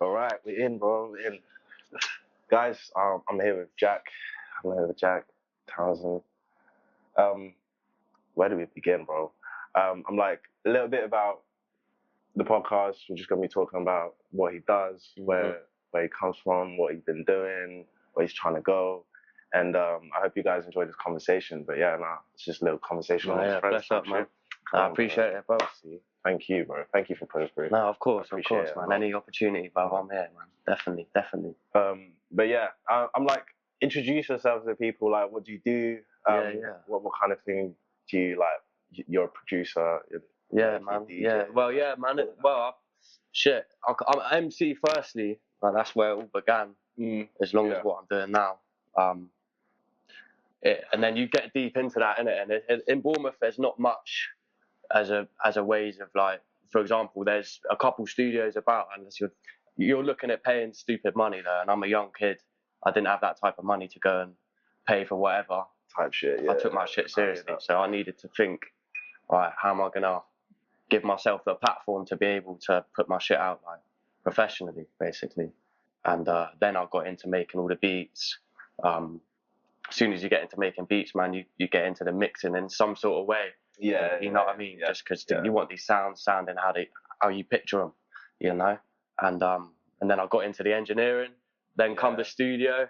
All right, we're in, bro. We're in. Guys, I'm here with Jack. I'm here with Jack Townsend. Where do we begin, bro? I'm like a little bit about the podcast. We're just gonna be talking about what he does, where he comes from, what he's been doing, where he's trying to go. And I hope you guys enjoy this conversation. But yeah, it's just a little conversation. Yeah, bless up, man. I appreciate it, bro. Thank you, bro. Thank you for putting through. No, of course, man. Any opportunity, bro, I'm here, man. Definitely. But yeah, I'm like, introduce yourself to people. Like, what do you do? What kind of thing do you like? You're a producer. Yeah, man. DJ, yeah. Well, yeah, man. I'm MC firstly. Like, that's where it all began. As long as what I'm doing now. And then you get deep into that, innit? And in Bournemouth, there's not much as a ways of, like, for example, there's a couple studios about, unless you're looking at paying stupid money there. And I'm a young kid. I didn't have that type of money to go and pay for whatever type shit. Yeah, I took my shit seriously, so I needed to think, right, how am I gonna give myself the platform to be able to put my shit out, like, professionally, basically. And then I got into making all the beats. As soon as you get into making beats, man, you get into the mixing in some sort of way. Yeah, you know what I mean. Yeah, just because you want these sounds sounding how you picture them, you know. And then I got into the engineering. Then come the studio,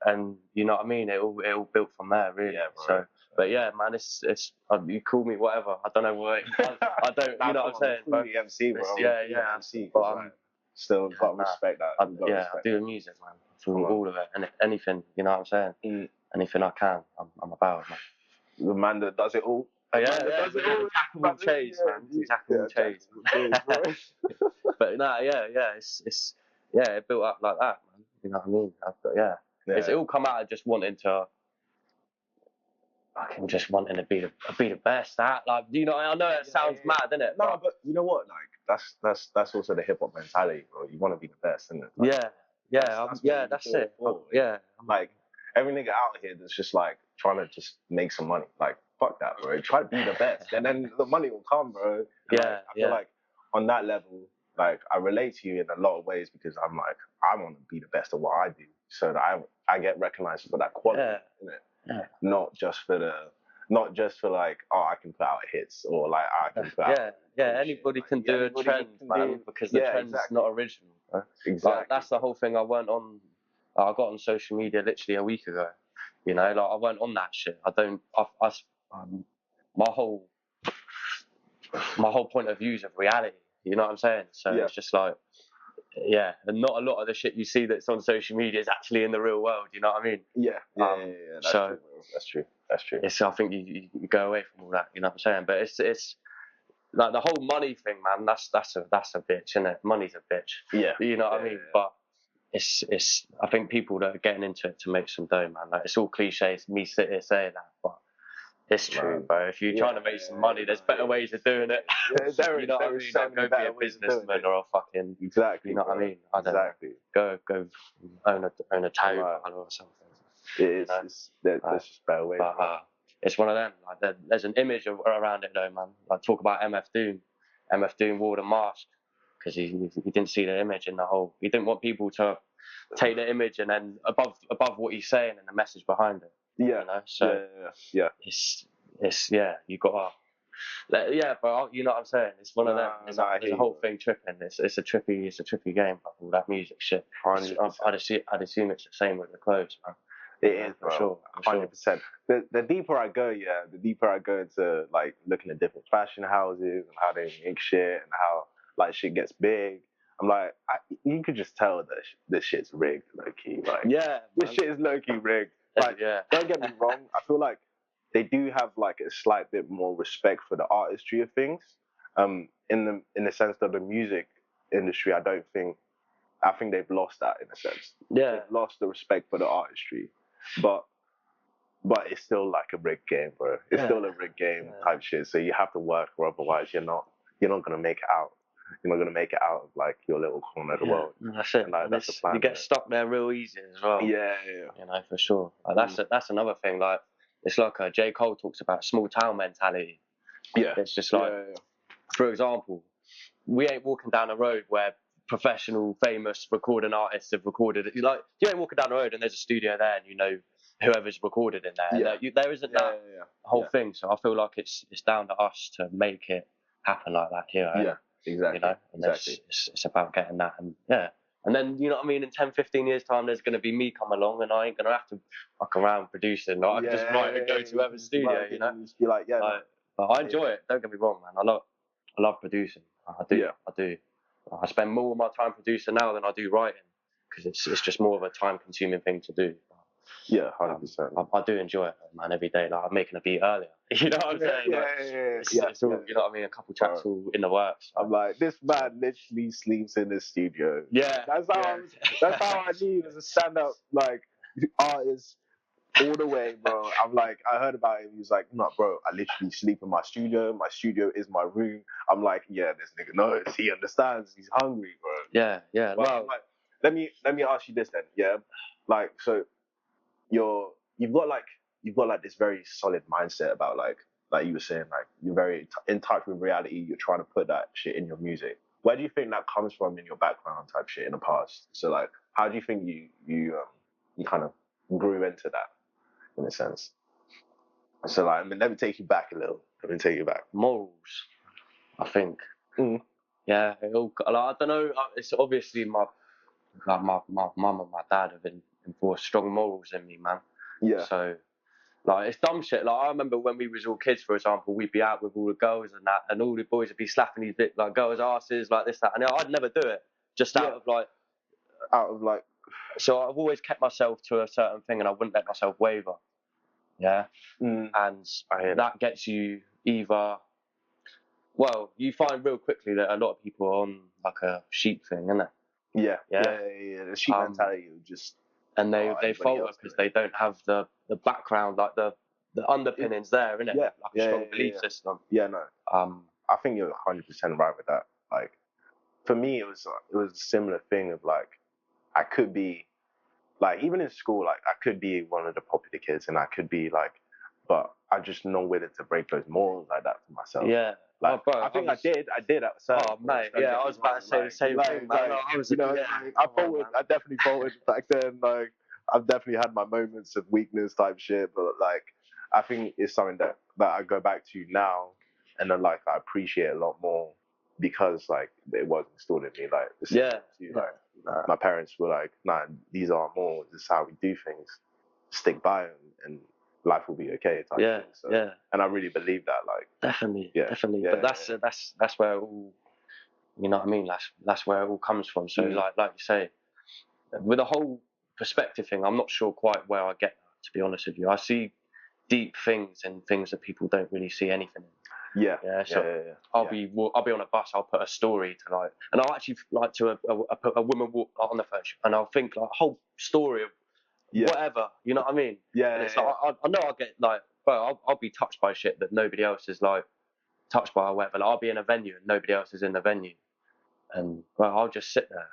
and you know what I mean. It all built from there, really. Yeah, so, but yeah, man, it's you call me whatever. I don't know what I don't. You know what I'm saying, bro? MC, bro. Yeah, MC. But still got respect that. I do the music, man. Through all of it, and if anything, you know what I'm saying. Anything I can, I'm about it, man. The man that does it all. Oh, yeah. Jack and Chase, man. Jack and Chase. But no, it built up like that, man. You know what I mean? It's all come out of just wanting to be the best. Like, you know, I know it sounds mad, isn't it? No, but you know what? Like, that's also the hip hop mentality, bro. You want to be the best, isn't it? Like, that's it. Yeah, like, every nigga out here that's just like trying to just make some money. Like, fuck that, bro. Try to be the best, and then the money will come, bro. And I feel like on that level, like, I relate to you in a lot of ways, because I'm like, I want to be the best at what I do, so that I get recognized for that quality, innit? Yeah. Not just for like, oh, I can put out hits, or like, I can put out. Anybody can do a trend, man, because the trend's not original. Right? Exactly. Like, that's the whole thing. I got on social media literally a week ago. You know, like, I went on that shit. My whole point of view is of reality. You know what I'm saying? So it's just like, and not a lot of the shit you see that's on social media is actually in the real world. You know what I mean? Yeah. That's true. I think you go away from all that. You know what I'm saying? But it's like the whole money thing, man. That's a bitch, isn't it? Money's a bitch. Yeah. You know what I mean? But it's I think people that are getting into it to make some dough, man. Like, it's all cliches, me sit here saying that, but it's true, bro. If you're trying to make some money, there's better ways of doing it. You know what I mean? Like, go be a businessman or a fucking You know what I mean? I don't know. Go own a tow bar or something. It is. There's just better ways. But it's one of them. Like, there's an image around it, though, man. Like, talk about MF Doom wore the mask because he didn't see the image in the whole. He didn't want people to take the image and then above what he's saying and the message behind it. Yeah. You know? So it's you gotta. But you know what I'm saying. It's one of them. There's a whole thing tripping. It's a trippy game. Like, all that music shit. I'd assume it's the same with the clothes, man. It is, bro. For sure. 100%. The deeper I go, the deeper I go into, like, looking at different fashion houses and how they make shit and how, like, shit gets big. I'm like, you could just tell that this shit's rigged, low key. Like, this shit is low key rigged. Like, don't get me wrong. I feel like they do have, like, a slight bit more respect for the artistry of things. In the sense that the music industry, I think they've lost that, in a sense. Yeah. They've lost the respect for the artistry. But it's still like a rigged game, bro. It's still a rigged game type shit. So you have to work, or otherwise you're not gonna make it out. You're not gonna make it out of, like, your little corner of the world. That's it. And, like, that's the plan. You get stuck there real easy as well. Yeah. You know, for sure. Like, that's another thing. Like, it's like J. Cole talks about small town mentality. Yeah. It's just like, for example, we ain't walking down a road where professional, famous recording artists have recorded it. Like, you ain't walking down the road and there's a studio there and you know whoever's recorded in there. There isn't that whole thing. So I feel like it's down to us to make it happen like that here. Yeah, exactly. You know, and it's about getting that, and and then, you know what I mean, in 10, 15 years time, there's going to be me come along, and I ain't going to have to fuck around producing. Like, I can just write and go to whoever's studio, you know. You're like, but I enjoy it. Don't get me wrong, man. I love producing. I do. I spend more of my time producing now than I do writing, because it's just more of a time-consuming thing to do. Yeah, 100%. I do enjoy it, man, every day. Like, I'm making a beat earlier. You know what I'm saying? It's all, you know what I mean? A couple tracks all in the works. I'm like, this man literally sleeps in the studio. Yeah. That's how I need as a stand-up, like, artist all the way, bro. I'm like, I heard about him. He's like, no, bro, I literally sleep in my studio. My studio is my room. I'm like, yeah, this nigga knows. He understands. He's hungry, bro. Yeah. Well, like, let me ask you this then. Yeah, like, so you've got like this very solid mindset about like you were saying, like, you're very in touch with reality. You're trying to put that shit in your music. Where do you think that comes from in your background type shit in the past? So like, how do you think you kind of grew into that in a sense? So like, I mean, let me take you back a little. Morals, I think. Yeah, I don't know. It's obviously my mum and my dad have enforced strong morals in me, man. Yeah. So, like, it's dumb shit. Like, I remember when we was all kids, for example, we'd be out with all the girls and that, and all the boys would be slapping these girls' asses, like this, that, and I'd never do it, just out of like. So I've always kept myself to a certain thing, and I wouldn't let myself waver. Yeah. And that gets you either. Well, you find real quickly that a lot of people are on like a sheep thing, isn't it? Yeah. The sheep mentality of just. And they falter because they don't have the background, like the underpinnings there, innit? Yeah. Like a strong belief system. Yeah, no. I think you're 100% right with that. Like, for me, it was a similar thing of like, I could be, like, even in school, like, I could be one of the popular kids, and I could be like, but I just not willing to break those morals like that for myself. Yeah. Like, bro, I think I did at a certain point. Mate, yeah, I was about to say the same thing, man. I definitely faltered back then. Like, I've definitely had my moments of weakness type shit, but like, I think it's something that I go back to now, and then like I appreciate a lot more because like it was installed in me. Like, my parents were like, nah, these are more. This is how we do things. Stick by them, and life will be okay. And I really believe that. Like, definitely. But that's where it all, you know what I mean. That's where it all comes from. So like you say, with the whole perspective thing, I'm not sure quite where I get that, to be honest with you. I see deep things and things that people don't really see anything in. I'll be on a bus. I'll put a story to like, and I'll actually like to put a woman walk on the phone, and I'll think like a whole story of whatever. You know what I mean? Yeah. And it's like I know I'll get like, well, I'll be touched by shit that nobody else is like touched by or whatever. Like, I'll be in a venue and nobody else is in the venue, and well, I'll just sit there.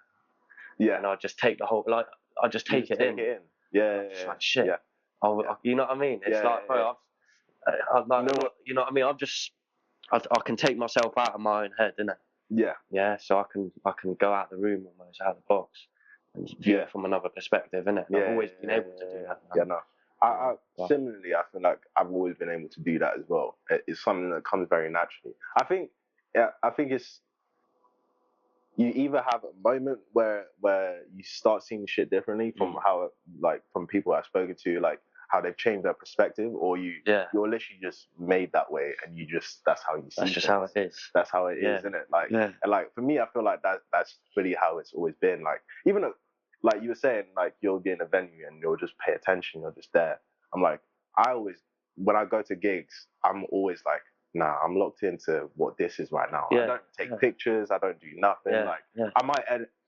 Yeah. And I'll just take the whole I'll just take it in. Yeah. Like shit. Yeah. You know what I mean? It's like, bro, you know what I mean? I can take myself out of my own head, innit? Yeah. Yeah. So I can go out the room almost, out of the box, and view it from another perspective, innit? I've always been able to do that. Yeah, no. Similarly, I feel like I've always been able to do that as well. It's something that comes very naturally. I think it's, you either have a moment where you start seeing shit differently from how, like, from people I've spoken to, like how they've changed their perspective, or you're literally just made that way, and that's how you see it. That's just how it is. That's how it is, isn't it? Like, and like for me, I feel like that's really how it's always been. Like, even though, like you were saying, like you'll be in a venue and you'll just pay attention, you're just there. I'm like, when I go to gigs, I'm always like, nah, I'm locked into what this is right now. I don't take pictures. I don't do nothing.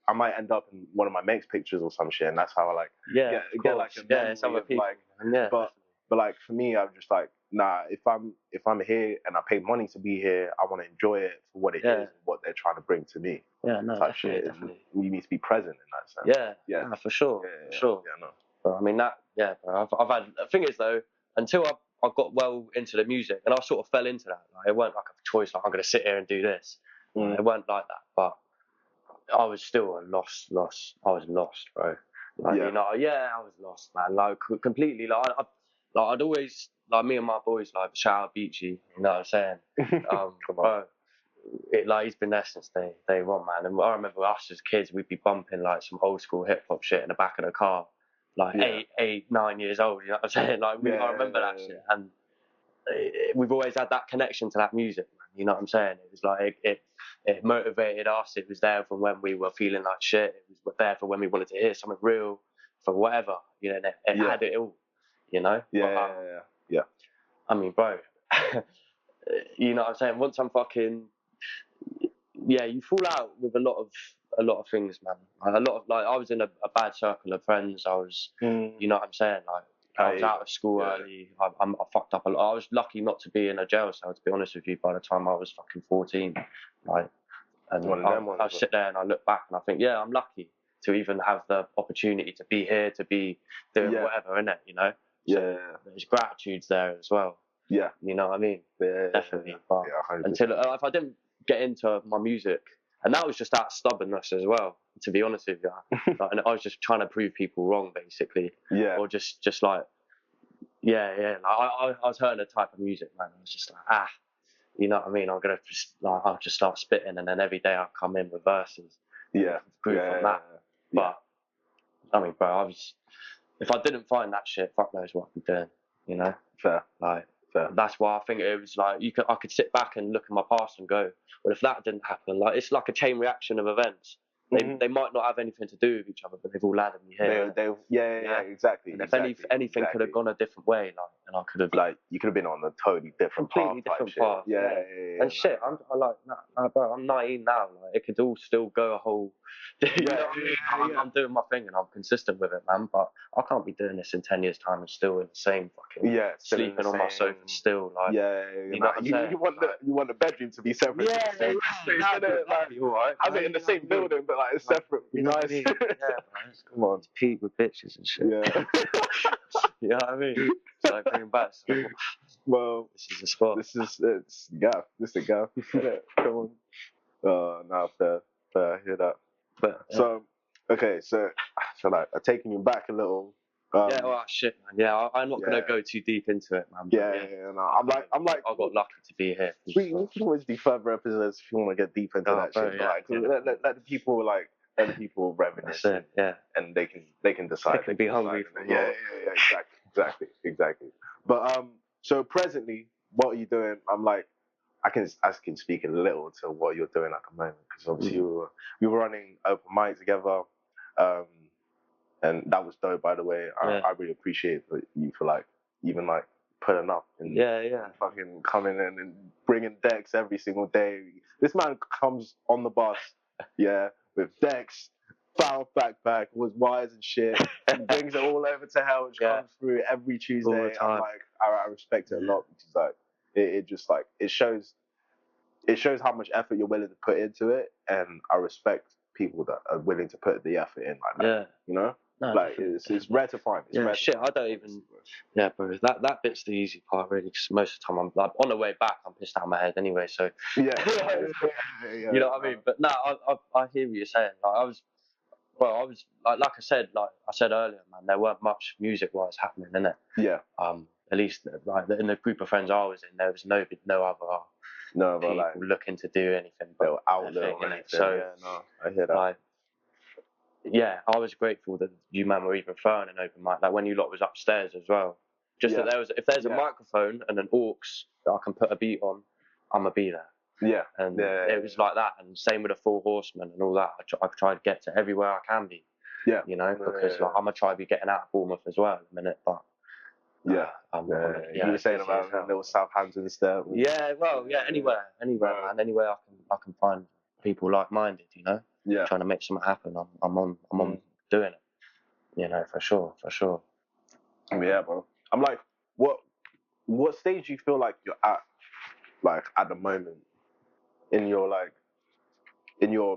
I might end up in one of my mates' pictures or some shit, and that's how I like get like a memory of like. But like for me, I'm just like, nah. If I'm here and I pay money to be here, I want to enjoy it for what it is and what they're trying to bring to me. Yeah, no, definitely. You need to be present in that sense. Yeah, for sure. For sure. Yeah, no. But I mean bro, I've had. The thing is though, until I got well into the music, and I sort of fell into that. Like, it weren't like a choice, like I'm going to sit here and do this. It weren't like that. But I was still lost. I was lost, bro. Like, Yeah. you know, I was lost, man. Like completely. I'd always like me and my boys like shout out Beachy. You know what I'm saying? Come on. Bro, he's been there since day one, man. And I remember us as kids, we'd be bumping like some old school hip hop shit in the back of the car, like 9 years old. You know what I'm saying? Like I remember that shit, and we've always had that connection to that music, man. You know what I'm saying? It was like it motivated us. It was there for when we were feeling like shit. It was there for when we wanted to hear something real, for whatever. You know, it had it all. You know? Yeah. I mean, bro, you know what I'm saying? Once I'm fucking, you fall out with a lot of things, man. Like, a lot of like, I was in a bad circle of friends. I was, you know what I'm saying? Like, I was out of school early. I fucked up a lot. I was lucky not to be in a jail cell, to be honest with you, by the time I was fucking 14. Like, and I sit there and I look back and I think, I'm lucky to even have the opportunity to be here, to be doing whatever, innit, you know? So there's gratitudes there as well. Yeah. You know what I mean? Definitely. But 100%. until if I didn't get into my music, and that was just out of stubbornness as well, to be honest with you. Like, and I was just trying to prove people wrong, basically. Yeah. Or just like, Like, I was hearing a type of music, man. I was just like, you know what I mean? I'm gonna just like, I'll just start spitting, and then every day I'll come in with verses. Yeah. Prove from that. But I mean, bro, if I didn't find that shit, fuck knows what I'd be doing. You know? Fair. That's why I think it was like I could sit back and look at my past and go, well, if that didn't happen, like it's like a chain reaction of events. They might not have anything to do with each other, but they've all landed me here. Exactly. And if anything could have gone a different way, like, and I could have like you could have been on a totally different path. Yeah. And shit, I'm like, bro, I'm 19 now. Like, it could all still go a whole. You know what I mean? I'm doing my thing and I'm consistent with it, man. But I can't be doing this in 10 years' time and still in the same fucking sleeping on my sofa still. Like, you know what I'm saying? You want the bedroom to be separate. That'd be all right. Have it in the same building, but like it's separate. Be nice. Yeah, man. Come on, Pete with bitches and shit. Yeah. You know what I mean? So bring back. Well, this is the spot. It's gaff. This is the gaff. Come on. No, fair. I hear that. But so like taking you back a little. Shit, man. Yeah, I'm not gonna go too deep into it, man. No, I'm like, I got lucky to be here. We can always do further episodes if you want to get deep into that shit. But like, let the people reminisce. And they can decide. They can be hungry for more. Exactly. But so presently, what are you doing? I'm like, I can speak a little to what you're doing at the moment, because obviously we were running open mic together, and that was dope, by the way. I really appreciate you for like even like putting up and fucking coming in and bringing decks every single day. This man comes on the bus, with decks, foul backpack, with wires and shit, and brings it all over to hell, which comes through every Tuesday. I'm like, I respect it a lot, because like it just like it shows how much effort you're willing to put into it, and I respect people that are willing to put the effort in like that. You know? No, like it's rare to find. Shit, I don't even. Yeah, bro. That bit's the easy part, really. Because most of the time, I'm like on the way back, I'm pissed out of my head anyway. So you know what I mean. But no, I hear what you're saying. Like I was like I said earlier, man. There weren't much music-wise happening, innit? Yeah. At least like in the group of friends I was in, there was no other people like, looking to do anything. But out there, so I hear that. Like, I was grateful that you man were even throwing an open mic. Like when you lot was upstairs as well. Just that if there's a microphone and an aux that I can put a beat on, I'ma be there. Yeah. And it was like that. And same with the Four Horsemen and all that. I tried to get to everywhere I can be. Yeah. You know, because like, I'm gonna try to be getting out of Bournemouth as well in a minute, but. You were saying about little Southampton stuff. Anywhere, man. Anywhere I can find people like-minded, you know. Yeah. Trying to make something happen. I'm on doing it. You know, for sure. Yeah, bro. I'm like, what stage do you feel like you're at, like at the moment, in your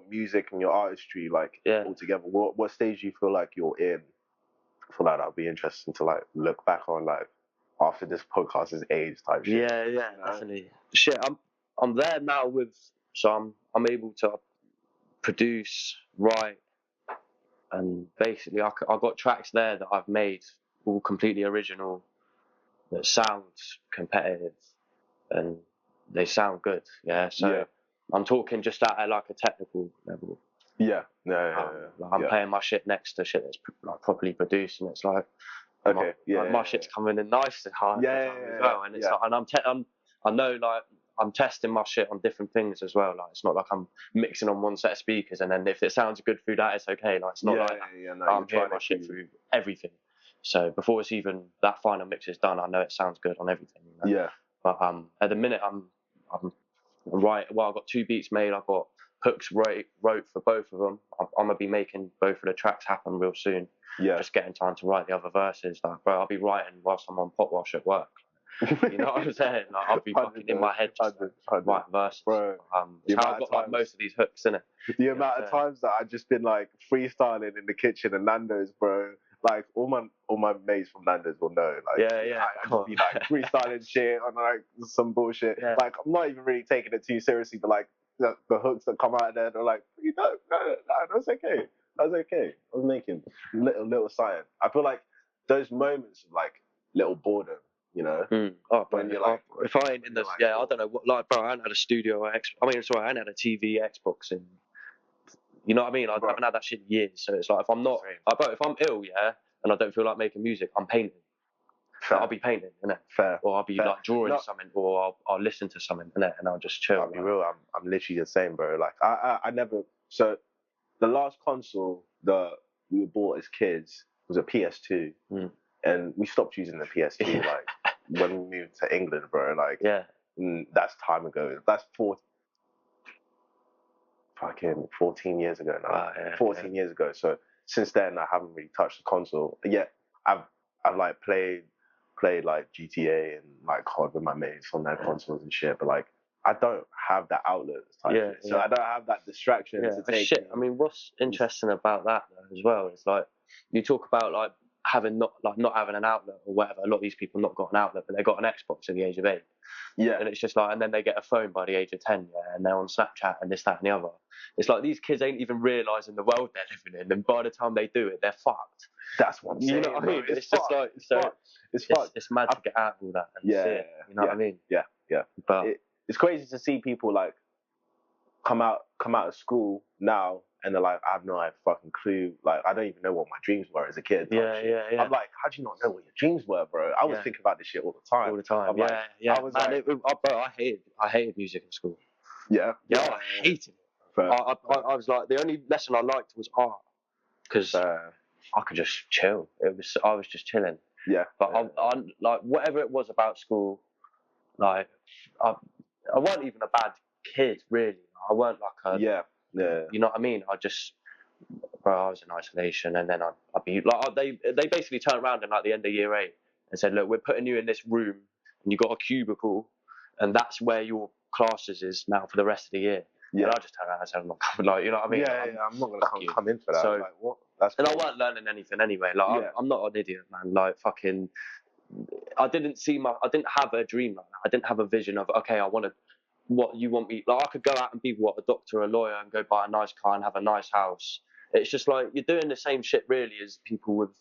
music and your artistry, like altogether? What stage do you feel like you're in? I feel like that'd be interesting to like look back on, like after this podcast is age type shit. Yeah, you know? Definitely. Shit, I'm there now so I'm able to produce, write, and basically I got tracks there that I've made all completely original that sound competitive and they sound good. Yeah, so I'm talking just at like a technical level. Yeah, like I'm playing my shit next to shit that's like properly produced, and it's like, my shit's coming in nice and hard as well. And it's like, and I know like I'm testing my shit on different things as well. Like it's not like I'm mixing on one set of speakers and then if it sounds good through that, it's okay. Like it's not like I'm hearing my shit through everything. So before it's even that final mix is done, I know it sounds good on everything. You know? Yeah. But at the minute I'm right. Well, I've got 2 beats made. I've got hooks wrote for both of them. I'm gonna be making both of the tracks happen real soon. Yeah. Just getting time to write the other verses. Like, bro, I'll be writing whilst I'm on pot wash at work. You know what I'm saying? Like, I'll be fucking in my head just writing verses. Bro, it's how I got like most of these hooks, innit? The amount of times that I've just been like freestyling in the kitchen and Nando's, bro. Like all my mates from Nando's will know. Like I just be like freestyling shit on like some bullshit. Yeah. Like I'm not even really taking it too seriously, but like the hooks that come out of there, they're like, no, that's okay. That's okay. I was making little something. I feel like those moments of like little boredom, you know. When you're like, if I ain't in the I don't know what, like, bro, I ain't had a studio or I ain't had a TV, Xbox, and you know what I mean. I haven't had that shit in years, so it's like if I'm not, if I'm ill, and I don't feel like making music, I'm painting. Like, I'll be painting, innit? Fair. Or I'll be like drawing something, or I'll listen to something, innit? And I'll just chill. I'll be real. I'm literally the same, bro. Like I never. So the last console that we bought as kids was a PS2, and we stopped using the PS2 like when we moved to England, bro. Like that's time ago. That's 14 years ago now. 14 years ago. So since then, I haven't really touched the console. Yet I've like played like GTA and like COD with my mates on their consoles and shit. But like I don't have that outlet type shit. So I don't have that distraction to take. Shit. I mean, what's interesting about that though, as well is like you talk about like not having an outlet or whatever. A lot of these people not got an outlet, but they got an Xbox at the age of 8. Yeah. And it's just like, and then they get a phone by the age of 10, and they're on Snapchat and this, that, and the other. It's like these kids ain't even realising the world they're living in, and by the time they do it, they're fucked. That's what I'm saying. You know what I mean? It's just like, it's mad to get out of all that and see it. You know what I mean? Yeah. But it's crazy to see people like come out of school now and they're like, I have no fucking clue. Like, I don't even know what my dreams were as a kid. I'm like, how do you not know what your dreams were, bro? I was thinking about this shit all the time. I was bro, I hated music in school. I hated it. I was like, the only lesson I liked was art because I could just chill. I was just chilling. Yeah. But I like whatever it was about school, like I wasn't even a bad kid really. I weren't like a You know what I mean? I was in isolation, and then I'd be like, they basically turned around in like the end of year 8 and said, look, we're putting you in this room, and you got a cubicle, and that's where your classes is now for the rest of the year. Yeah. And I just turned around and said, I'm not coming, like, you know what I mean? I'm not gonna come in for that. So, like, what? That's and cool. I weren't learning anything anyway. Like, I'm not an idiot, man. Like, fucking, I didn't have a dream like that. I didn't have a vision of, okay, I want to. What you want me like? I could go out and be a doctor or a lawyer and go buy a nice car and have a nice house. It's just like you're doing the same shit really as people with.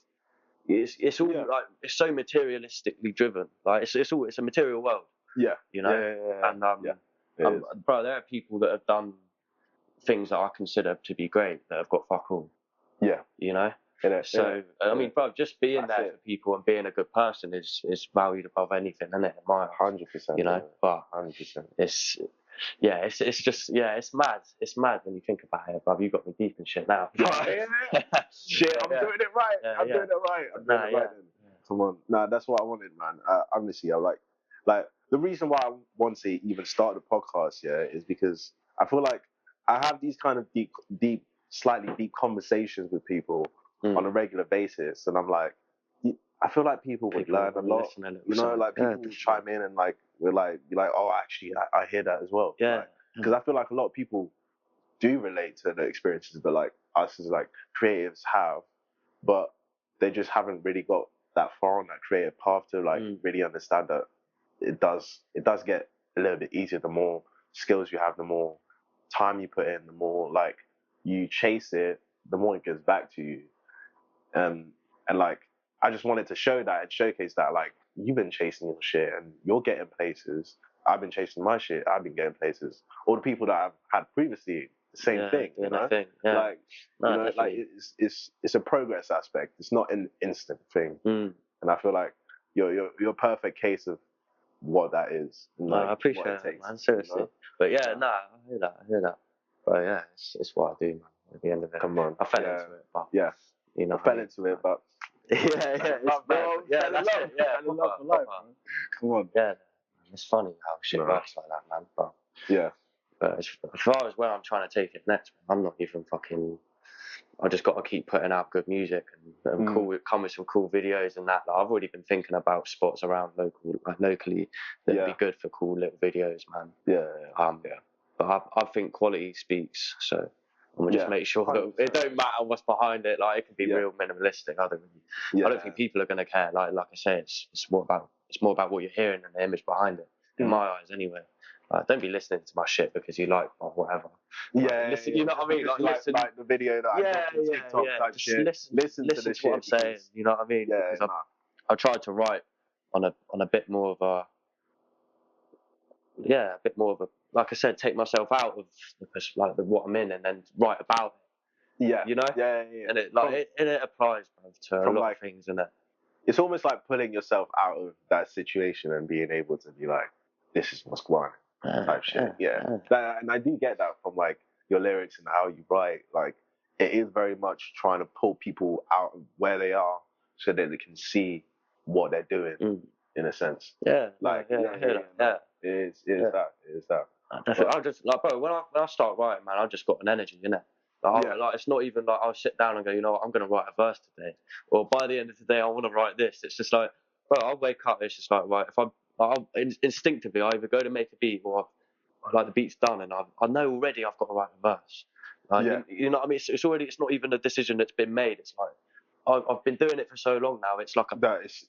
It's all like it's so materialistically driven. Like it's a material world. Yeah, you know. And bro, there are people that have done things that I consider to be great that have got fuck all. Yeah, you know. So I mean, bro, just being there for people and being a good person is valued above anything, isn't it? 100%. You know, but 100%. It's just it's mad. It's mad when you think about it, bruv. You got me deep and shit now. Shit, I'm doing it right. I'm doing it right. Come on, that's what I wanted, man. Honestly, I like the reason why I want to even start the podcast, is because I feel like I have these kind of slightly deep conversations with people on a regular basis, and I'm like, I feel like people would learn a lot. You know, like people would chime in and like we're like be like, oh, actually, I hear that as well. Yeah. Because I feel like a lot of people do relate to the experiences that like us as like creatives have, but they just haven't really got that far on that creative path to like really understand that it does get a little bit easier the more skills you have, the more time you put in, the more like you chase it, the more it gives back to you. And like, I just wanted to show that and showcase that, like, you've been chasing your shit and you're getting places. I've been chasing my shit. I've been getting places. All the people that I've had previously, the same thing. You know, like, no, you know, like it's a progress aspect. It's not an instant thing. And I feel like you're a perfect case of what that is. And, like, I appreciate it, man. Seriously. You know? But yeah, no, I hear that. But yeah, it's what I do, man. At the end of it, come on, I fell into it, but you know, I fell into it, but it's bad. Yeah, that's it. Yeah, love for life, man. Come on. Yeah, it's funny how shit works like that, man. But but as far as where I'm trying to take it next, I'm not even fucking. I just got to keep putting out good music and come with some cool videos and that. Like, I've already been thinking about spots around locally that'd be good for cool little videos, man. But I think quality speaks, so I'm gonna just make sure that it don't matter what's behind it. Like, it can be real minimalistic. I don't think people are gonna care. Like I say, it's more about what you're hearing and the image behind it. In my eyes, anyway. Don't be listening to my shit because you like or whatever. Listen, you know what I mean? Like, listen, like the video that I got on TikTok type shit. Listen to what I'm saying. You know what I mean? Because I tried to write on a bit more of like I said, take myself out of what I'm in and then write about it. You know? And it applies, bro, to a lot of things, isn't it? It's almost like pulling yourself out of that situation and being able to be like, this is what's going on, type shit. And I do get that from like your lyrics and how you write. Like, it is very much trying to pull people out of where they are so that they can see what they're doing, in a sense. I hear that. It is that. Definitely. I just like, bro, when I start writing, man, I've just got an energy, innit? Like, it's not even like I'll sit down and go, you know what, I'm gonna write a verse today, or by the end of the day I want to write this. It's just like, bro, I'll wake up. It's just like, right, if I'll instinctively I either go to make a beat or like the beat's done and I know already I've got to write a verse. You know what I mean? It's already, it's not even a decision that's been made. It's like I've been doing it for so long now. It's like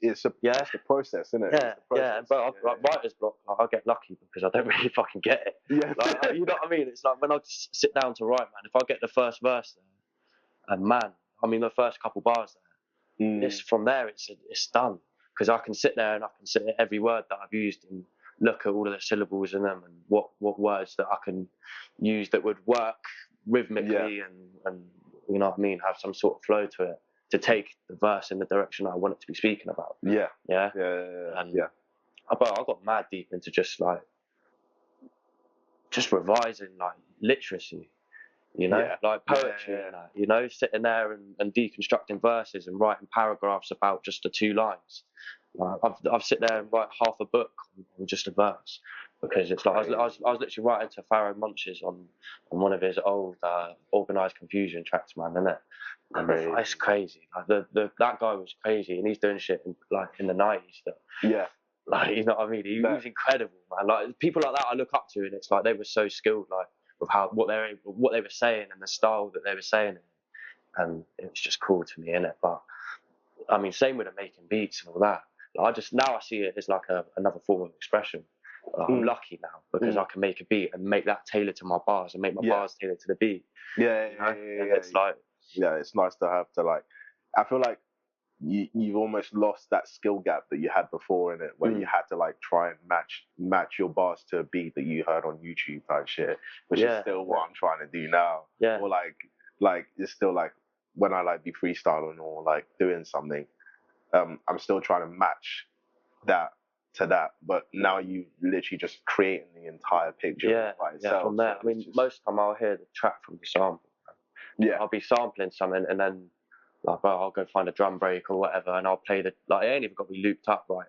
it's the process, isn't it? But like writer's block, like, I get lucky because I don't really fucking get it. Like, you know what I mean? It's like when I sit down to write, man. If I get the first verse there, and man, I mean the first couple bars there, it's from there. It's done because I can sit there and I can sit at every word that I've used and look at all of the syllables in them and what words that I can use that would work rhythmically and you know what I mean, have some sort of flow to it, to take the verse in the direction I want it to be speaking about. But I got mad deep into just revising like literacy, you know, like poetry and that, you know, sitting there and deconstructing verses and writing paragraphs about just the 2 lines. Like, I've sit there and write half a book on just a verse because it's like I was literally writing to Pharaoh Munches on one of his old Organised Confusion tracks, man, isn't it? And it's crazy. Like that guy was crazy, and he's doing shit in the 90s. Like, you know what I mean? He was incredible, man. Like, people like that I look up to, and it's like they were so skilled, like with what they were saying and the style that they were saying it, and it was just cool to me, innit? But I mean, same with the making beats and all that. Like, I see it as like another form of expression. I'm lucky now because I can make a beat and make that tailored to my bars and make my bars tailored to the beat. It's like, it's nice to have to, like, I feel like you've almost lost that skill gap that you had before in it, where you had to like try and match your bars to a beat that you heard on YouTube type shit, which is still what I'm trying to do now. Or like it's still like when I like be freestyling or like doing something, I'm still trying to match that to that, but now you literally just creating the entire picture by itself. From there, so I mean, most of the time I'll hear the track from the sample. I'll be sampling something and then like, bro, I'll go find a drum break or whatever, and I'll play it ain't even got to be looped up right.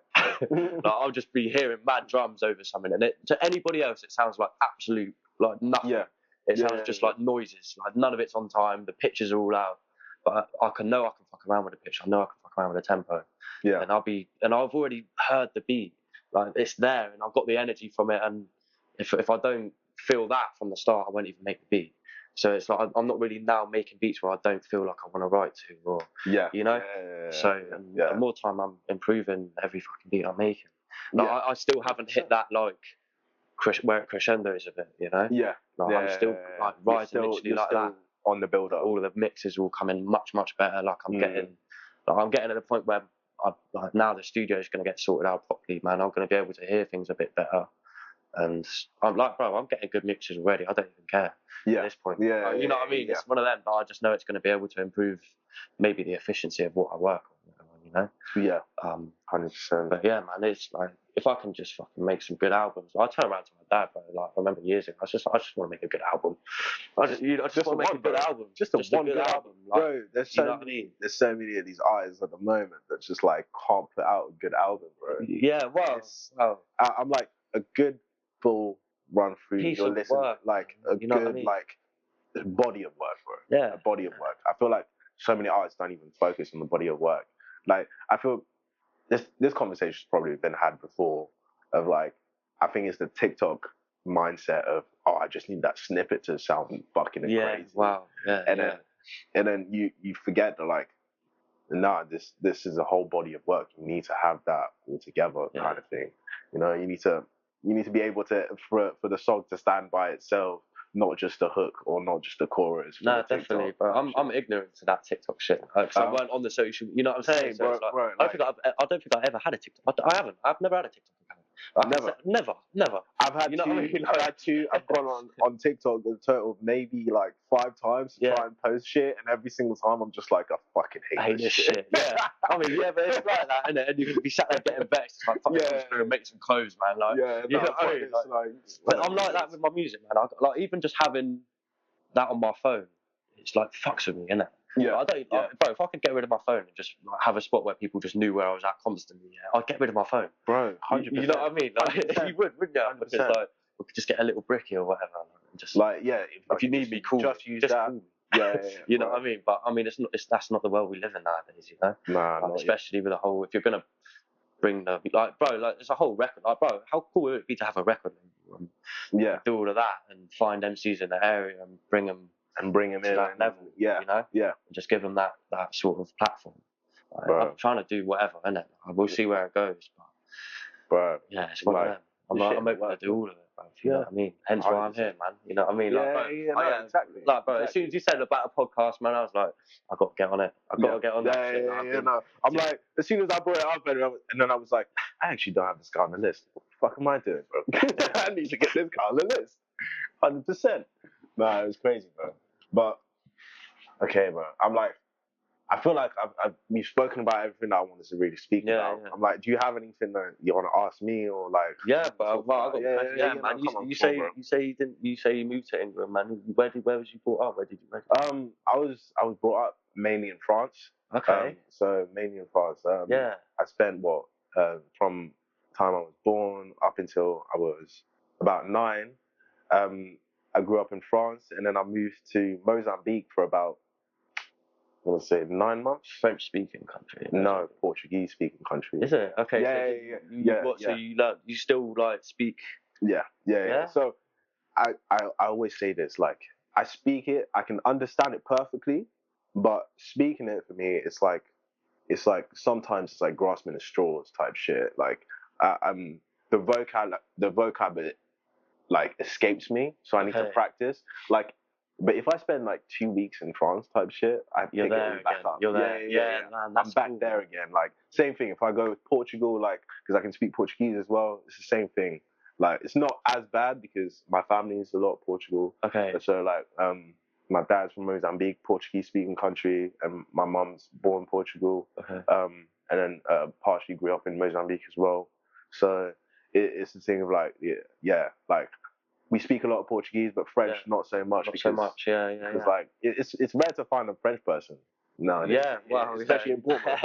Like, I'll just be hearing mad drums over something, and to anybody else it sounds like absolute like nothing. It sounds just like noises, like none of it's on time. The pitches are all out, but I fuck around with the pitch. I know I can fuck around with the tempo. And I've already heard the beat, like it's there, and I've got the energy from it. And if I don't feel that from the start, I won't even make the beat. So it's like I'm not really now making beats where I don't feel like I want to write to, or you know. The more time I'm improving every fucking beat I'm making. Like, I still haven't hit that like where it crescendos a bit, you know. Like, I'm still like rising literally like that on the build up. All of the mixes will come in much better. Like I'm getting at the point where like now the studio is going to get sorted out properly, man. I'm going to be able to hear things a bit better. And I'm like, bro, I'm getting good mixes already. I don't even care at this point. Yeah, you know what I mean? Yeah. It's one of them, but I just know it's going to be able to improve maybe the efficiency of what I work on, you know? Yeah, 100%. But yeah, man, it's like, if I can just fucking make some good albums, I turn around to my dad, bro. Like, I remember years ago, I just want to make a good album. I just want to make a good album. Just a good album. Like, bro, there's so many of these artists at the moment that just like can't put out a good album, bro. Yeah, well, I'm like a good full run through. You're listening, like a good like body of work, bro. Yeah, a body of work. I feel like so many artists don't even focus on the body of work. Like, I feel this conversation's probably been had before. Of like, I think it's the TikTok mindset of, oh, I just need that snippet to sound fucking crazy. Wow. Yeah. And then you forget that, like, nah, this is a whole body of work. You need to have that all together, kind of thing. You know, you need to be able to for the song to stand by itself, not just a hook or not just a chorus. No, definitely, bro. I'm ignorant to that TikTok shit. Like, I weren't on the social. You know what I'm saying, bro? Like, bro, I don't think I ever had a TikTok. I haven't. I've never had a TikTok account. Never. I've had two. I've gone on TikTok a total of maybe like 5 times to try and post shit, and every single time I'm just like, I fucking hate this shit. Yeah, I mean, yeah, but it's like that, isn't it? And you can be sat there getting vexed. It's like, fuck, I'm just gonna make some clothes, man. Like, you know what I mean? But I'm like that with my music, man. Like, even just having that on my phone, it's like fucks with me, innit? Yeah. Bro, if I could get rid of my phone and just like, have a spot where people just knew where I was at constantly, I'd get rid of my phone. Bro, 100%. You know what I mean? Like, you wouldn't you? 100%. Because like, we could just get a little bricky or whatever. And just like, if you need me, cool. Just use that. Cool. Yeah, you know what I mean? But I mean, that's not the world we live in nowadays, you know? Nah, like, especially with the whole, if you're gonna bring the like, bro, like there's a whole record. Like, bro, how cool would it be to have a record label and do all of that and find MCs in the area and bring them in that level, you know? Yeah. And just give them that sort of platform. Like, I'm trying to do whatever, innit? We'll see where it goes, but yeah, it's one of them. I'm open to do all of it, bro. You know what I mean? Hence why I'm here, man. You know what I mean? Exactly. Like, bro, as soon as you said about a podcast, man, I was like, I got to get on it. I got to get on that. I'm like, as soon as I brought it up, and then I was like, I actually don't have this guy on the list. What the fuck am I doing, bro? I need to get this guy on the list. 100%. Nah, it was crazy, bro. But okay, bro. I'm like, I feel like we've spoken about everything that I wanted to really speak about. Yeah. I'm like, do you have anything that you want to ask me or like? Yeah, but man. You say you moved to England, man. Where was you brought up? Where did you? I was brought up mainly in France. Okay. So mainly in France. I spent from the time I was born up until I was about 9. I grew up in France, and then I moved to Mozambique for about, I want to say 9 months. French-speaking country? No, Portuguese-speaking country. Is it? Okay. So you still like speak? Yeah. So I always say this, like, I speak it, I can understand it perfectly, but speaking it for me, it's like sometimes it's like grasping at straws type shit. Like, the vocab like escapes me, so I need to practice. Like, but if I spend like 2 weeks in France type shit, I pick it back up. You're there. Yeah. Man, I'm back there again. Like, same thing. If I go with Portugal, like, because I can speak Portuguese as well, it's the same thing. Like, it's not as bad because my family is a lot of Portugal. Okay. So like, my dad's from Mozambique, Portuguese speaking country, and my mum's born in Portugal. Okay. And then partially grew up in Mozambique as well. So it's the thing of like, like, we speak a lot of Portuguese, but French not so much. Yeah. Because like, it's rare to find a French person. No. Especially in Portland.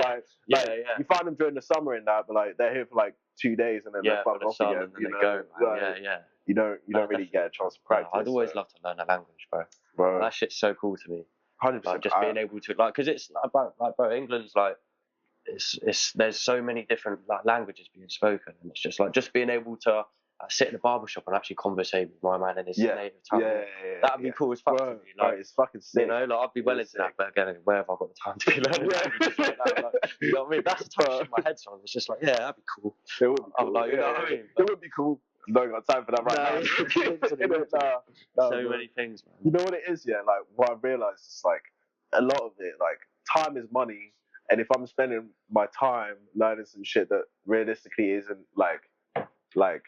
Like, you find them during the summer and that, but like they're here for like 2 days and then they fuck off again. And then they go. You don't really get a chance to practice. I'd always love to learn a language, bro. That shit's so cool to me. 100%. Like, just being able to, like, because it's about, like, bro, England's like, there's so many different like languages being spoken, and it's just like just being able to sit in a barbershop and actually conversate with my man in his native tongue. That'd be cool as fuck to me. Like, it's fucking sick. You know, like, I'd be well into that, but again, where have I got the time to be learning languages like that? Like, you know what I mean? That's the type of shit my head's on. It's just like, that'd be cool. It would be cool. Like, you know what I mean? It would be cool. not got time for that right now. So many things, man. You know what it is, yeah? Like, what I realized is, like, a lot of it, like, time is money. And if I'm spending my time learning some shit that realistically isn't, like, going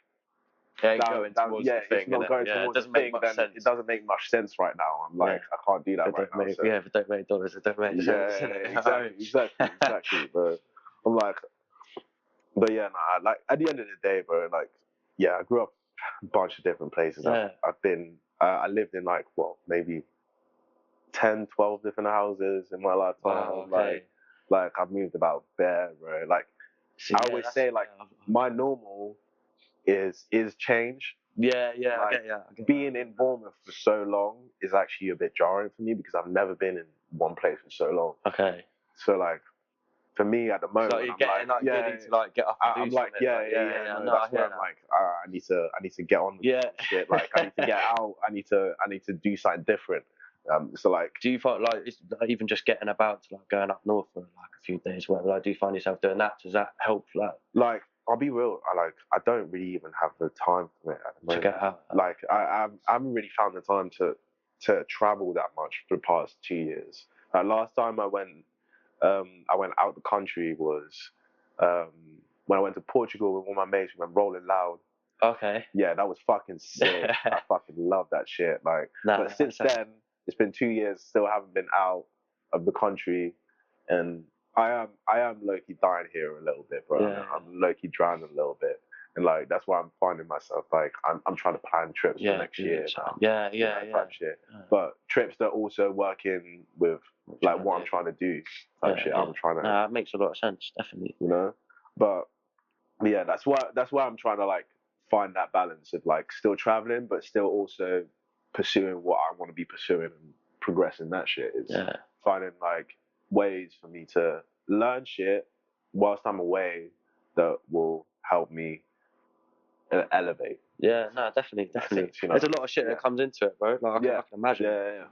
towards the thing, it's not going towards the thing, then it doesn't make much sense right now. I'm like, I can't do that right now. So. Yeah, if it don't make dollars, it don't make sense. Exactly, bro. I'm like, but yeah, nah, like, at the end of the day, bro, like, yeah, I grew up a bunch of different places. Yeah. I've been, I lived in, like, what, maybe 10, 12 different houses in my lifetime. Wow, okay. Like I've moved about there, bro. Like, I always say, like, my normal is change. Yeah, like, I get being in Bournemouth for so long is actually a bit jarring for me because I've never been in one place for so long. Okay. So, like, for me at the moment, so you're getting like, you need to like get up and I'm do like, something. No, that's where I'm like, I need to get on with shit. Like, I need to get out. I need to do something different. So, like, do you find like it's even just getting about to like going up north for like a few days, whatever? Like, do you find yourself doing that? Does that help? Like, I'll be real. I don't really even have the time for it at the moment. To get out. Like, I haven't really found the time to travel that much for the past 2 years. Last time I went out the country was when I went to Portugal with one of my mates. We went rolling loud. Okay. Yeah, that was fucking sick. I fucking love that shit. Like, but since then, it's been 2 years. Still haven't been out of the country, and I am low-key dying here a little bit, bro. Yeah. I'm low-key drowning a little bit, and like that's why I'm finding myself like I'm trying to plan trips for next year now. Type shit. But trips that also work in with like what I'm trying to do. Type shit. I'm trying to. No, that makes a lot of sense, definitely. You know, but yeah, that's why I'm trying to like find that balance of like still traveling, but still also pursuing what I want to be pursuing and progressing that shit. It's finding like ways for me to learn shit whilst I'm away that will help me elevate. Yeah, no, definitely. There's a lot of shit that comes into it, bro. Like, I can imagine. Yeah,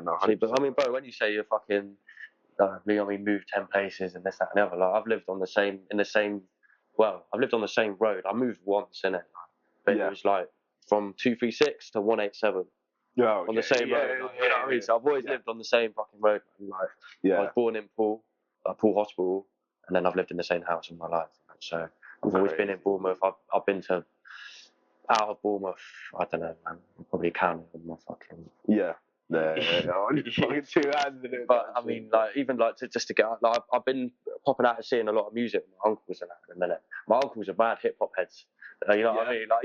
no, 100%. But I mean, bro, when you say you're fucking, moved 10 places and this, that, and the other, like, I've lived on the same road. I moved once, innit? But it was like from 236 to 187. On the same road. You know what I mean? So I've always lived on the same fucking road. Like, I was born in Poole Hospital, and then I've lived in the same house all my life. So I've always been in Bournemouth. I've been to out of Bournemouth. I don't know, man. I'll probably count it on my fucking on fucking 2 hands in it. But I mean, like, even like just to get out, like, I've been popping out and seeing a lot of music with my uncles and that in a minute. My uncles are mad hip hop heads. You know what I mean? Like,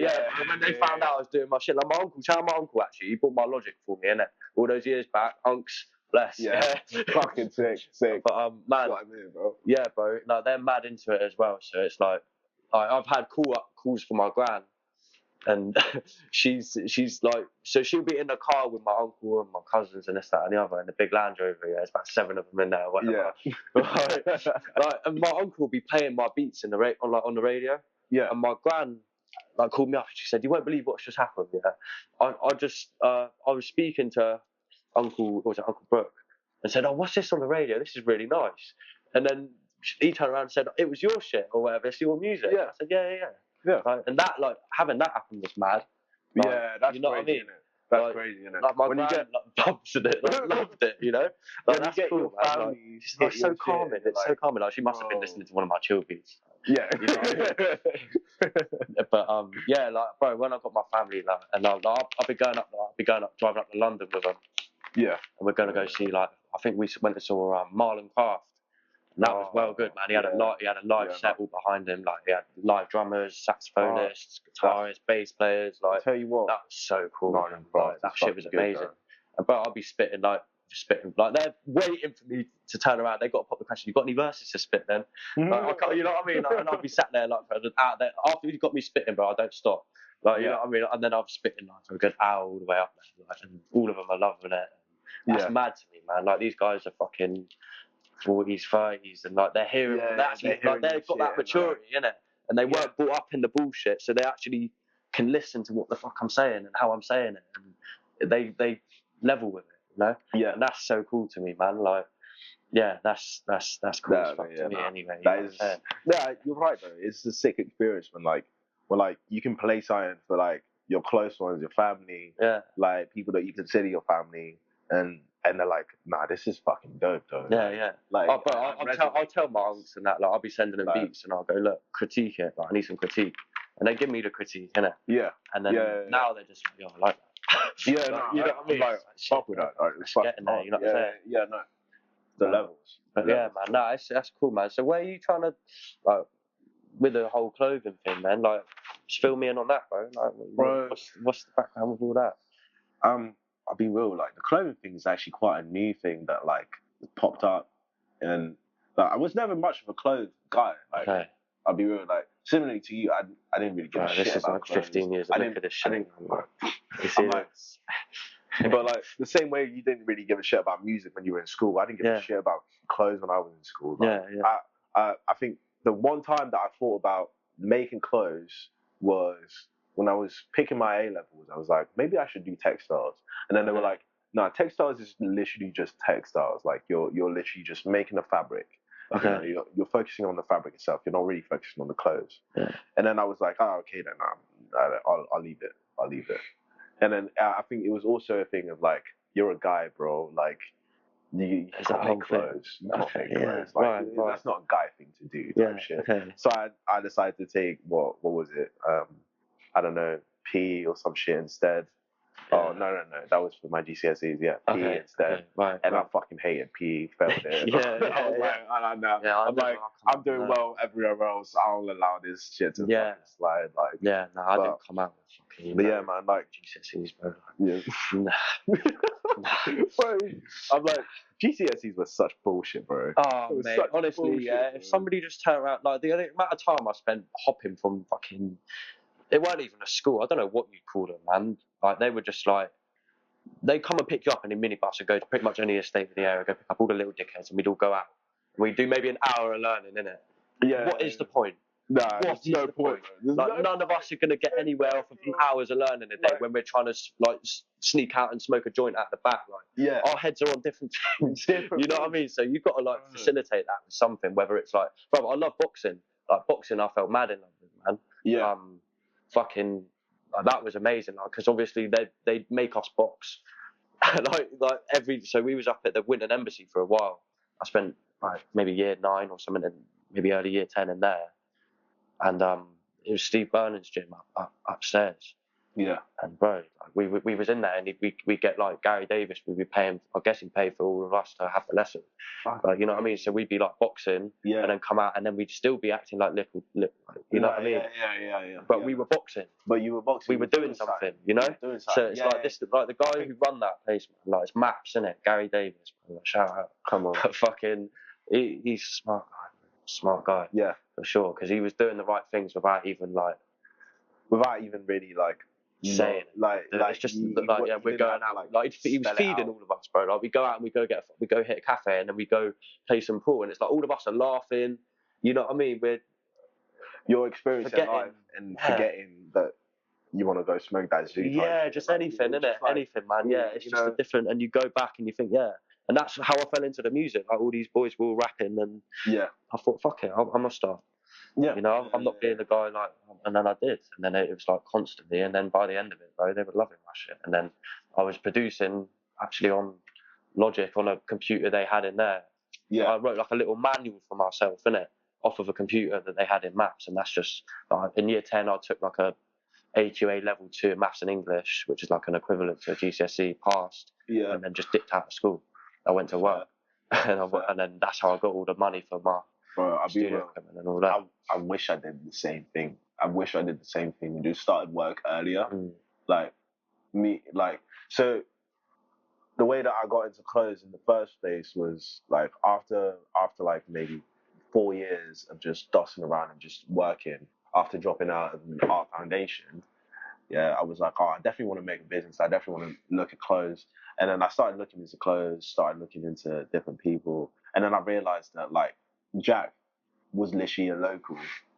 when they found out I was doing my shit, like my uncle actually, he bought my Logic for me, innit? All those years back, unks, bless. Yeah, fucking sick. But man, bro. Yeah, bro. Like, they're mad into it as well. So it's like I've had calls from my gran, and she's like, so she'll be in the car with my uncle and my cousins and this, that, and the other, in the big Land Rover. Yeah, it's about 7 of them in there, or whatever. And my uncle will be playing my beats in the on the radio. Yeah. And my gran like called me up and she said, "You won't believe what's just happened." Yeah. I was speaking to Uncle Brooke, and said, "Oh, what's this on the radio? This is really nice." And then he turned around and said, "It was your shit or whatever. It's your music." Yeah. I said, "Yeah." Like, and that, like, having that happen was mad. Like, that's you know crazy, what I mean? That's like, crazy, isn't it? Like, my gran bumps in it, like, loved it, you know? Like, that's cool, man. Like, it's so calming. It's so calming. Like, she must have been listening to one of my chill beats. Yeah. You know what I mean? But like, bro, when I got my family, like, and I'll be driving up to London with them. Yeah. And we're gonna go see, like, I think we went to saw Marlon Craft. And that was well good, man. He had a live set all behind him. Like, he had live drummers, saxophonists, guitarists, bass players. Like, I'll tell you what, that was so cool. Like, that shit was amazing. But I'll be spitting. Like, they're waiting for me to turn around. They got to pop the question, "You got any verses to spit then?" Like, I can't, you know what I mean? Like, and I'll be sat there like out there. After you got me spitting, bro, I don't stop. Like, you know what I mean? And then I'm spitting like for a good hour all the way up there. Like, and all of them are loving it. That's mad to me, man. Like, these guys are fucking 40s, 30s, and like they're hearing, they've got that maturity, innit? And they weren't brought up in the bullshit, so they actually can listen to what the fuck I'm saying and how I'm saying it, and they level with it, you know? Yeah, and that's so cool to me, man. Like, that's cool as fuck to me, anyway. You're right though. It's a sick experience when, like, when like you can play something for like your close ones, your family, like people that you consider your family, and they're like, nah, this is fucking dope though. Like, but I'll tell my unks and that, like, I'll be sending them beats and I'll go, look, critique it, like, I need some critique, and they give me the critique, innit? Yeah. And then now they're just like, yo, I like that. Yeah, like, no, you know what I mean? Like, fuck with that. Like, it's getting there, you know what I'm saying? Yeah, no. The levels. But yeah, man, no, that's cool, man. So where are you trying to, like, with the whole clothing thing, man? Like, just fill me in on that, bro. Like, bro, what's the background with all that? I'll be real. Like, the clothing thing is actually quite a new thing that like popped up, and like, I was never much of a clothes guy. Like, I'll be real. Like, similarly to you, I didn't really give a shit about clothes. 15 years. I didn't. This shit. But like the same way you didn't really give a shit about music when you were in school, I didn't give a shit about clothes when I was in school. Like, I think the one time that I thought about making clothes was when I was picking my A levels. I was like, maybe I should do textiles, and then they were like, no, textiles is literally just textiles. Like you're literally just making a fabric. Okay. You know, you're focusing on the fabric itself. You're not really focusing on the clothes. Yeah. And then I was like, oh, okay, then I'll leave it. I'll leave it. And then I think it was also a thing of like, you're a guy, bro. Like, you can't make clothes. You can't make clothes. Like, that's not a guy thing to do. Type shit. Okay. So I decided to take what was it? I don't know, P or some shit instead. Oh no, that was for my GCSEs. Yeah, PE instead. And I fucking hated PE. Failed it. I was like, I don't know. I'm like, I'm doing well everywhere else. I'll allow this shit to fucking slide. Like, I didn't come out with fucking. But yeah, man, like GCSEs, bro. Bro, I'm like, GCSEs were such bullshit, bro. Oh mate, honestly, bullshit, if somebody just turned around, like the amount of time I spent hopping from fucking. It weren't even a school. I don't know what you call them, man. Like, they were just like, they come and pick you up in a minibus and go to pretty much any estate in the area, go pick up all the little dickheads, and we'd all go out. We'd do maybe an hour of learning, innit? Yeah. What is the point? Nah, what is no the point? Like, none of us are going to get anywhere off of hours of learning a day when we're trying to like sneak out and smoke a joint out the back. Like, our heads are on different things. You know what I mean? So you've got to like facilitate that with something. Whether it's like, bro, I love boxing. Like boxing, I felt mad in love with, man. Yeah. Fucking, that was amazing. Like, because obviously they make us box. So we was up at the Winton Embassy for a while. I spent maybe year 9 or something, and maybe early year 10 in there. And it was Steve Burnham's gym upstairs. Yeah. And bro, like, we was in there, and we get like Gary Davis. We'd be paying. I guess he paid for all of us to have the lesson. You know what I mean? So we'd be like boxing, and then come out, and then we'd still be acting like little you know what I mean? Yeah. But we were boxing. But you were boxing. We were doing something, you know. So it's like this, like the guy who run that place, like it's Maps, isn't it? Gary Davis. Shout out. Come on. But fucking, he's smart guy. Yeah, for sure, because he was doing the right things without even really like saying it's just we're going out. Like he was feeding all of us, bro. Like we go out and we go hit a cafe, and then we go play some pool, and it's like all of us are laughing. You know what I mean? You're experiencing life and forgetting that you want to go smoke that zoo. Yeah, just anything, innit? Anything, man. Yeah, it's just a different, and you go back and you think, and that's how I fell into the music. Like all these boys were all rapping, and I thought, fuck it, I must start. Yeah, you know, I'm not being the guy like, and then I did, and then it was like constantly, and then by the end of it, bro, they were loving my shit, and then I was producing actually on Logic on a computer they had in there. Yeah, I wrote like a little manual for myself, innit, off of a computer that they had in Maths, and that's just like, in year 10 I took like a AQA level 2 Maths and English, which is like an equivalent to a GCSE, passed, and then just dipped out of school. I went to work, and then that's how I got all the money for my studio equipment and all that. I wish I did the same thing. And just started work earlier. So the way that I got into clothes in the first place was like after like maybe 4 years of just dossing around and just working after dropping out of the art foundation. Yeah, I was like, I definitely want to make a business. I definitely want to look at clothes. And then I started looking into clothes, started looking into different people. And then I realized that like Jack was literally a local.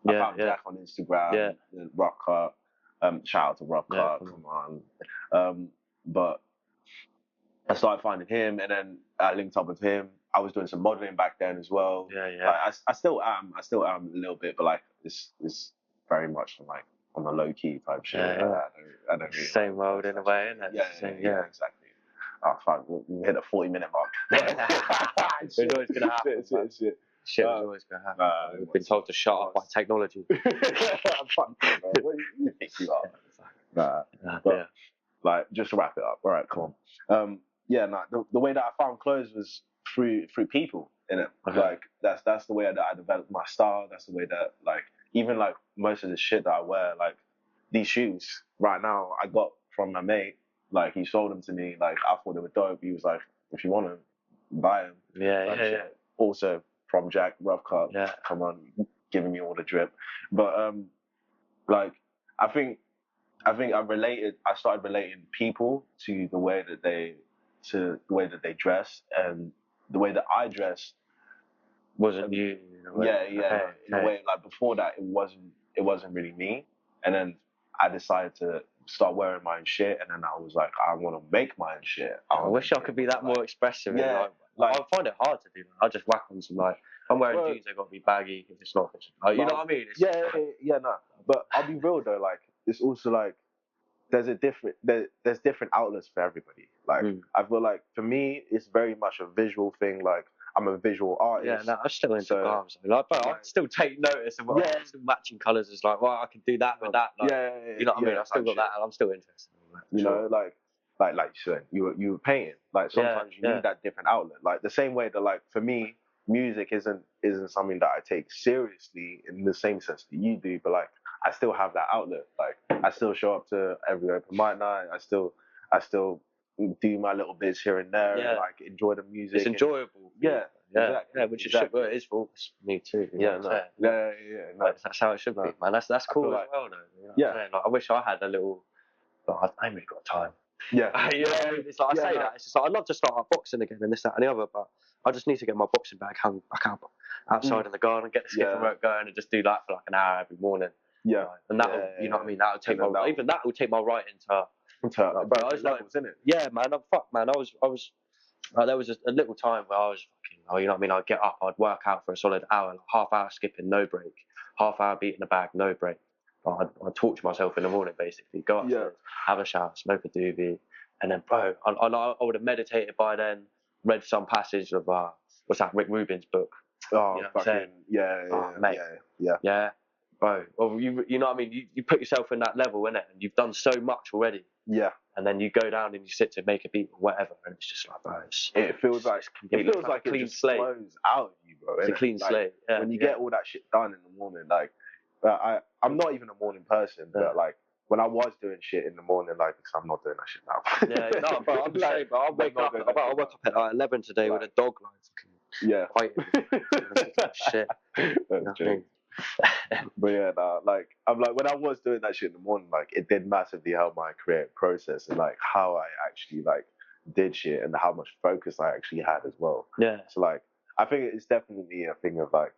I found Jack on Instagram, Rock Cut. Shout out to Rock Cut, come on. But I started finding him, and then I linked up with him. I was doing some modeling back then as well. Like, I still am a little bit, but like it's very much like on the low key type shit. Yeah, yeah. I don't really Same world in a way, isn't it? Yeah, exactly. Oh fuck, we hit a 40-minute mark. It's always gonna happen. Shit was always gonna happen. We've been told to shut up by technology. Fuck, bro. What do you think you are? But, like, just to wrap it up. All right, come on. The way that I found clothes was through people, innit? Okay. Like that's the way that I developed my style. That's the way that, like, even like most of the shit that I wear, like these shoes right now, I got from my mate. Like, he sold them to me. Like, I thought they were dope. He was like, if you want them, buy them. Yeah. Also from Jack, rough cut. Yeah. Come on, giving me all the drip. But like, I think I started relating people to the way that they dress, and the way that I dress wasn't you. In a way, like, before that it wasn't really me. And then I decided to start wearing my own shit, and then I was like, I want to make my own shit. I wish I could be that more expressive. Yeah, like, I find it hard to do that. I just whack on some, like, if I'm wearing jeans, they got to be baggy. If it's not, you know what I mean? No. But I'll be real though, like, it's also like there's different outlets for everybody. Like, I feel like for me, it's very much a visual thing. Like, I'm a visual artist. Yeah, no, I'm still into garms. Like, but I still take notice of still matching colours. It's like, well, I can do that with that. Like, you know what I mean? I still got that, and I'm still interested in that. You know, like you said, you were painting. Like, sometimes you need that different outlet. Like, the same way that, like, for me, music isn't something that I take seriously in the same sense that you do, but like, I still have that outlet. Like, I still show up to every open mic night. I still do my little bits here and there. And, like, enjoy the music. It's enjoyable. Exactly. Which is what it is for me too. That's how it should be, man. That's cool as well, though. You know what I'm saying? Like, I wish I had a little. But I ain't really got time. It's like, I say that. It's just like, I'd love to start up boxing again and this, that, and the other, but I just need to get my boxing bag hung back up outside in the garden, get the skipping rope going, and just do that for like an hour every morning. Yeah, and that'll, you know what I mean. That'll take even that will take my right into. But I was like, wasn't it? Yeah, man. I was. There was a little time where I was fucking. You know what I mean. I'd get up, I'd work out for a solid hour, like half hour skipping, no break, half hour beating the bag, no break. I'd torture myself in the morning, basically. Go upstairs, have a shower, smoke a doobie, and then, bro, I would have meditated by then, read some passage of what's that, Rick Rubin's book. Oh, you know fucking mate. Yeah, bro. Well, you know what I mean. You put yourself in that level, innit? And you've done so much already. Yeah. And then you go down and you sit to make a beat or whatever, and it's just like, bro, it feels like a clean slate. It flows out of you, bro. It's a clean slate. Yeah, when you get all that shit done in the morning, like, I'm not even a morning person, but like, when I was doing shit in the morning, like, because I'm not doing that shit now. Bro, I'm saying, bro, I woke up at like 11 today with a dog, like, fighting. Shit. That's true. But like, I'm like, when I was doing that shit in the morning, like, it did massively help my creative process and like how I actually like did shit and how much focus I actually had as well. Yeah. So like, I think it's definitely a thing of like,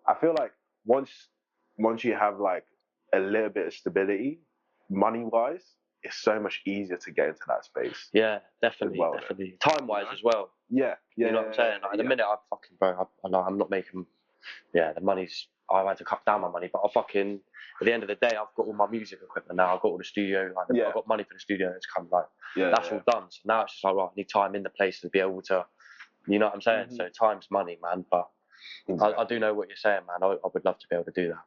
I feel like once you have like a little bit of stability, money wise, it's so much easier to get into that space. Yeah, definitely. Time wise as well. Yeah. You know what I'm saying? Like, at the minute, I'm not making. Yeah, the money's. I've had to cut down my money, but at the end of the day, I've got all my music equipment now. I've got all the studio. I've got money for the studio. It's kind of like that's all done. So now it's just like, right, I need time in the place to be able to. You know what I'm saying? So time's money, man. But I do know what you're saying, man. I would love to be able to do that.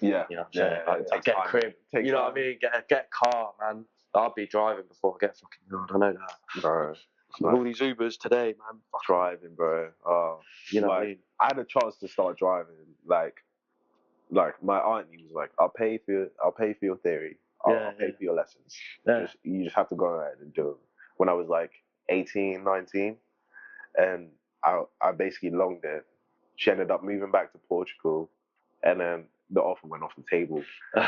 Yeah. You know what I'm saying? Like, get a crib. You know what I mean? Get a car, man. I'll be driving before I get fucking yard. I know that. Bro. All these Ubers today, man. Driving, bro. Oh, you know what I mean? I had a chance to start driving. Like my auntie was like, I'll pay for your theory. I'll pay for your lessons. Yeah. You just have to go ahead and do them. When I was like 18, 19, and I basically longed it. She ended up moving back to Portugal, and then the offer went off the table. And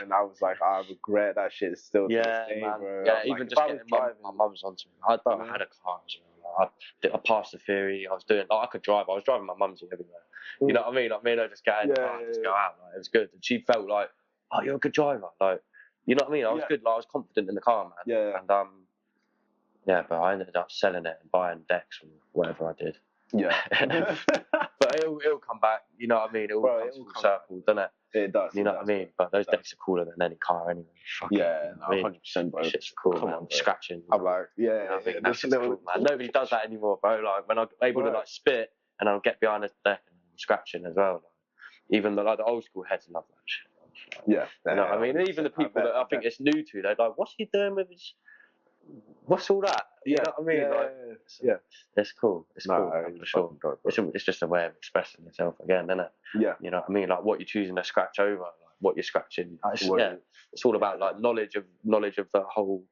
then I was like, I regret that shit still to this day, man. bro. Yeah, even like, just getting my mum's onto me. I had a car as well. I passed the theory. I was doing. I could drive. I was driving my mum's everywhere. You know what I mean? Like, me and her just get in the car, just go out. Like, it was good. And she felt like, oh, you're a good driver. Like, you know what I mean? I was good. Like, I was confident in the car, man. Yeah. And but I ended up selling it and buying decks or whatever I did. Yeah. But it'll come back. You know what I mean? It all comes full circle, doesn't it? It does. You know what I mean? But those decks are cooler than any car anyway. Yeah, 100%, bro. Shit's cool, man. Scratching. I'm like, yeah, that's cool, man. Nobody does that anymore, bro. Like when I'm able to like spit and I'll get behind the deck and I'm scratching as well. Like, even the old school heads love that shit. Yeah, you know what I mean? And even the people that I think it's new to, they're like, what's he doing with his? What's all that? You know what I mean? It's cool. It's cool, for sure. It's just a way of expressing yourself again, isn't it? Yeah. You know what I mean? Like what you're choosing to scratch over, like what you're scratching. It's all about like knowledge of the whole.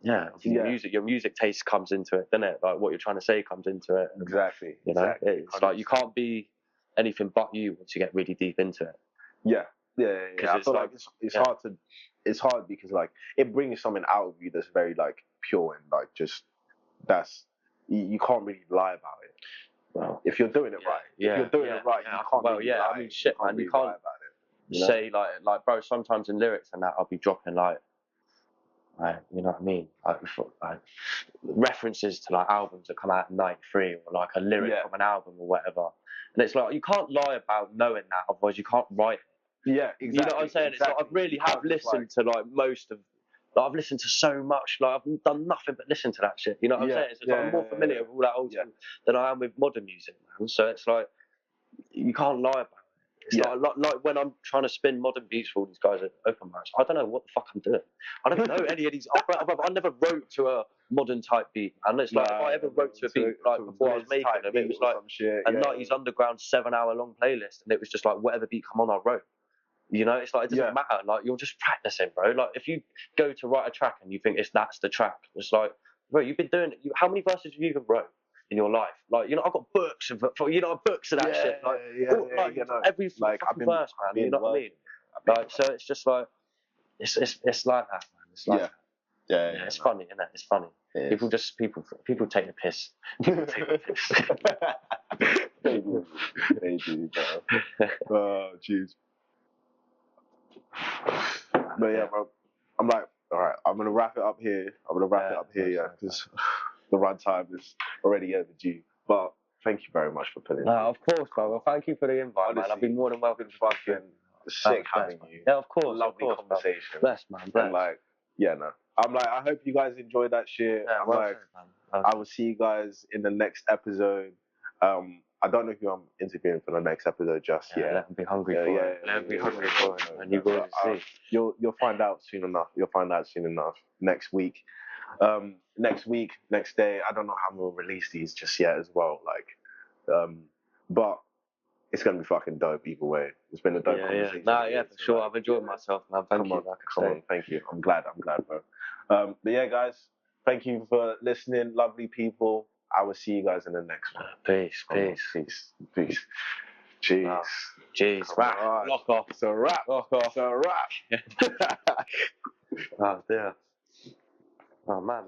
Yeah, your music taste comes into it, doesn't it? Like what you're trying to say comes into it. Exactly. You know, it's like you can't be anything but you once you get really deep into it. Yeah. I feel like it's hard to. It's hard because like it brings something out of you that's very like pure and like just you can't really lie about it. Well, if you're doing it right, if you're doing it right, you can't. Well, really lie. I mean, shit, man, you can't lie about it. Say like, bro. Sometimes in lyrics and that, I'll be dropping like, you know what I mean? Like references to like albums that come out in '93 or like a lyric from an album or whatever. And it's like you can't lie about knowing that, otherwise you can't write it. Yeah, exactly. You know what I'm saying? It's like I really have listened to like most of. Like, I've listened to so much. Like I've done nothing but listen to that shit. You know what I'm saying? So I'm more familiar with all that old school than I am with modern music, man. So it's like you can't lie about it. It's like when I'm trying to spin modern beats for all these guys at open mics. I don't know what the fuck I'm doing. I don't know any of these. I never wrote to a modern type beat, and it's like if I ever wrote to a beat like before I was making them, it was like a 90s underground 7-hour long playlist, and it was just like whatever beat come on, I wrote. You know, it's like it doesn't matter. Like you're just practicing, bro. Like if you go to write a track and you think that's the track, it's like, bro, you've been doing it. How many verses have you even wrote in your life? Like, you know, I've got books of books of that shit. Like, every fucking verse, man. You know what I mean? Like, so it's just like it's like that, man. It's like it's funny, isn't it? It's funny. People take the piss. They do, bro. Oh, jeez. But yeah, bro, I'm like, all right, I'm gonna wrap it up here. Because the run time is already overdue. But thank you very much for putting. No, of course, bro. Well, thank you for the invite, honestly, man. I've been more than welcome. Fucking sick having you. Yeah, of course. Lovely conversation. Bless, man. Bless. And like, I'm like, I hope you guys enjoyed that shit. Yeah, I'm like, I will see you guys in the next episode. I don't know who I'm interviewing for the next episode just yet. Let them be hungry for it. Let them be hungry for it. And you will see. You'll find out soon enough. Next week. Next day. I don't know how we'll release these just yet as well. Like, but it's gonna be fucking dope either way. It's been a dope conversation. For sure. I've enjoyed myself, man. Thank you. Come on, thank you. I'm glad, bro. But yeah, guys, thank you for listening, lovely people. I will see you guys in the next one. Peace. Jeez. Jeez. Lock off. It's a wrap. Oh, dear. Oh, man.